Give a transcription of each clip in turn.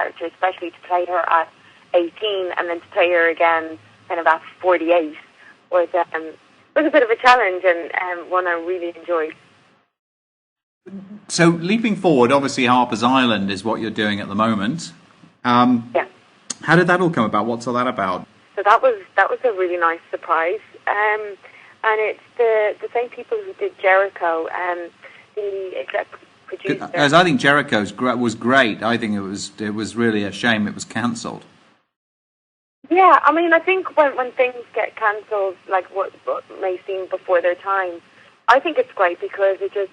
character, especially to play her at 18 and then to play her again kind of at 48 was a bit of a challenge and one I really enjoyed. So leaping forward, obviously Harper's Island is what you're doing at the moment. Yeah. How did that all come about? What's all that about? So that was a really nice surprise. And it's the same people who did Jericho, the exec producer. As I think Jericho's was great. I think it was really a shame it was cancelled. Yeah, I mean, I think when things get cancelled, like what may seem before their time, I think it's great because it just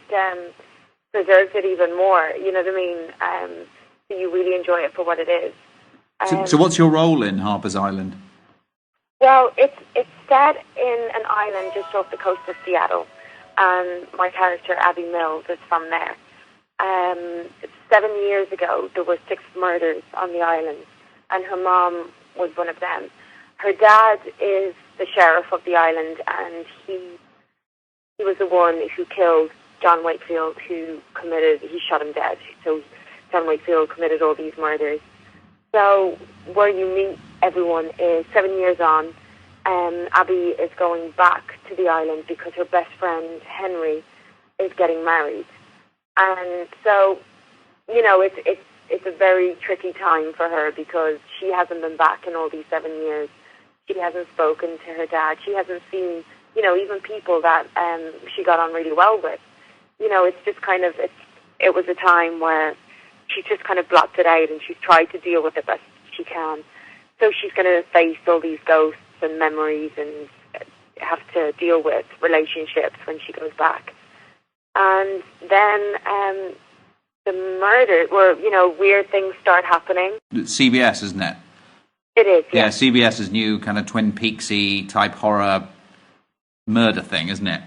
preserves it even more. You know what I mean? So you really enjoy it for what it is. So what's your role in Harper's Island? Well, it's set in an island just off the coast of Seattle, and my character Abby Mills is from there. 7 years ago, there were 6 murders on the island, and her mom was one of them. Her dad is the sheriff of the island, and he was the one who killed John Wakefield, he shot him dead. So John Wakefield committed all these murders. So where you meet everyone is 7 years on. Abby is going back to the island because her best friend Henry is getting married, and so it's a very tricky time for her because she hasn't been back in all these 7 years. She hasn't spoken to her dad. She hasn't seen even people that she got on really well with. It's just kind of it was a time where she's just kind of blocked it out and she's tried to deal with it best she can. So she's going to face all these ghosts and memories and have to deal with relationships when she goes back. And then the murder, where weird things start happening. CBS, isn't it? It is, yeah. Yeah, CBS's new kind of Twin Peaksy type horror murder thing, isn't it?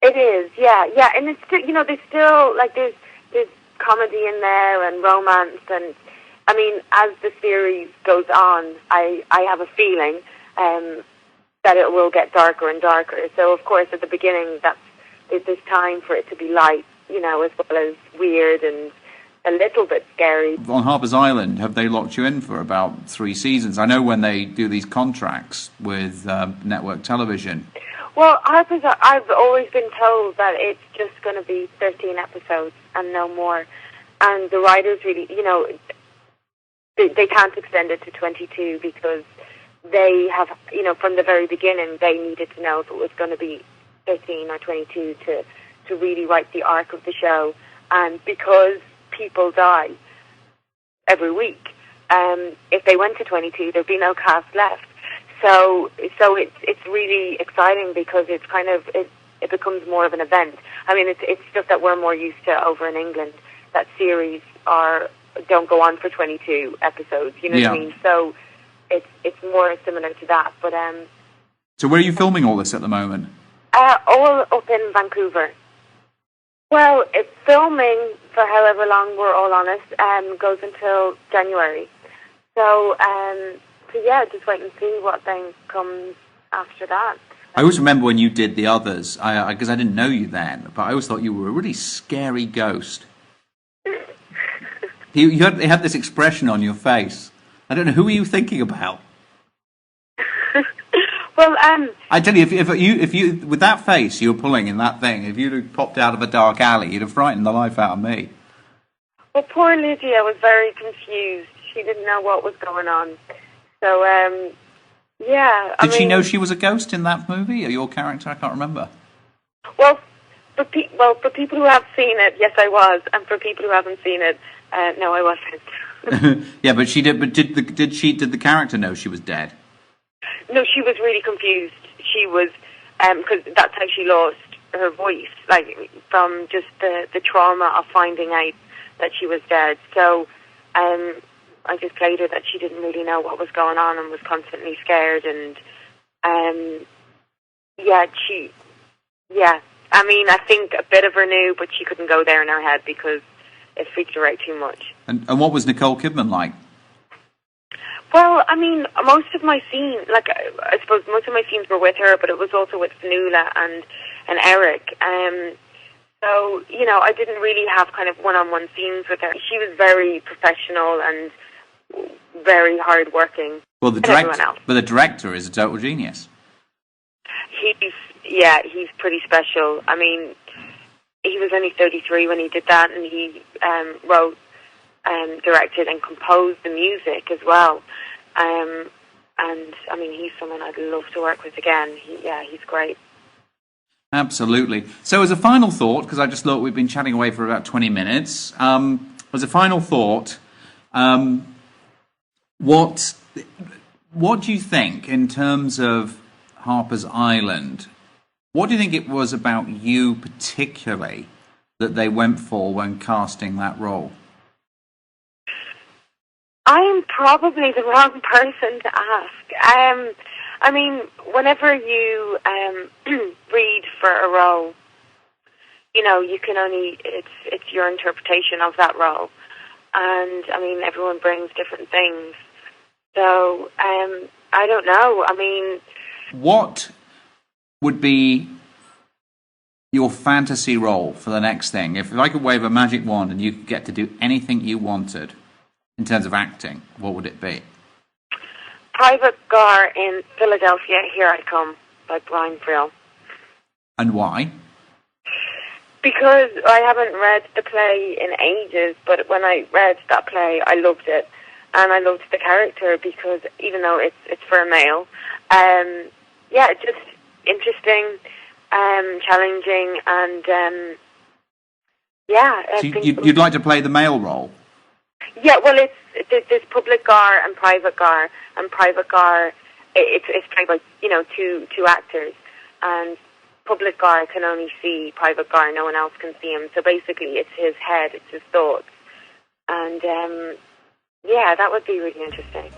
It is, yeah, and it's still, there's still like there's comedy in there and romance, and I mean, as the series goes on, I have a feeling that it will get darker and darker. So, of course, at the beginning, there's time for it to be light, as well as weird and a little bit scary. On Harper's Island, have they locked you in for about 3 seasons? I know when they do these contracts with network television. Well, Harper's, I've always been told that it's just going to be 13 episodes and no more. And the writers really, they can't extend it to 22 because they have, from the very beginning, they needed to know if it was going to be 13 or 22 to really write the arc of the show. And because people die every week, if they went to 22, there'd be no cast left. So it's really exciting because it's kind of it becomes more of an event. I mean, it's just that we're more used to over in England that series don't go on for 22 episodes. You know what I mean? So it's more similar to that. But so where are you filming all this at the moment? All up in Vancouver. Well, it's filming for however long we're all on it, goes until January. So yeah, just wait and see what then comes after that. I always remember when you did the others, because I didn't know you then, but I always thought you were a really scary ghost. you had this expression on your face. I don't know, who were you thinking about? Well, I tell you, if you with that face you were pulling in that thing, if you'd have popped out of a dark alley, you'd have frightened the life out of me. Well, poor Lydia was very confused. She didn't know what was going on. So, yeah. Did she know she was a ghost in that movie, or your character? I can't remember. Well, for people who have seen it, yes, I was, and for people who haven't seen it, no, I wasn't. Yeah, but she did. But did the character know she was dead? No, she was really confused. She was, because that's how she lost her voice, like from just the trauma of finding out that she was dead. So, I just played her that she didn't really know what was going on and was constantly scared. And I mean, I think a bit of her knew, but she couldn't go there in her head because it freaked her out too much. And what was Nicole Kidman like? Well, I mean, most of my scenes, like I suppose most of my scenes were with her, but it was also with Fanula and Eric. So, I didn't really have kind of one-on-one scenes with her. She was very professional and very hardworking. Well, Everyone else. the director is a total genius. He's pretty special. I mean, he was only 33 when he did that, and he wrote, directed, and composed the music as well. And I mean, he's someone I'd love to work with again. He's great. Absolutely. So, as a final thought, because I just thought we've been chatting away for about 20 minutes. As a final thought, what do you think in terms of Harper's Island? What do you think it was about you particularly that they went for when casting that role? I'm probably the wrong person to ask. I mean, whenever you read for a role, you know, you can only, it's your interpretation of that role. And, I mean, everyone brings different things. So, I don't know. I mean... What would be your fantasy role for the next thing? If I could wave a magic wand and you could get to do anything you wanted in terms of acting, what would it be? Private Gar in Philadelphia, Here I Come, by Brian Friel. And why? Because I haven't read the play in ages, but when I read that play, I loved it. And I loved the character because even though it's for a male, just interesting, challenging, and so you'd like to play the male role? Yeah, well, there's Public Gar and Private Gar, and Private Gar, it's played by, you know, two actors, and Public Gar can only see Private Gar, no one else can see him, so basically it's his head, it's his thoughts, and that would be really interesting.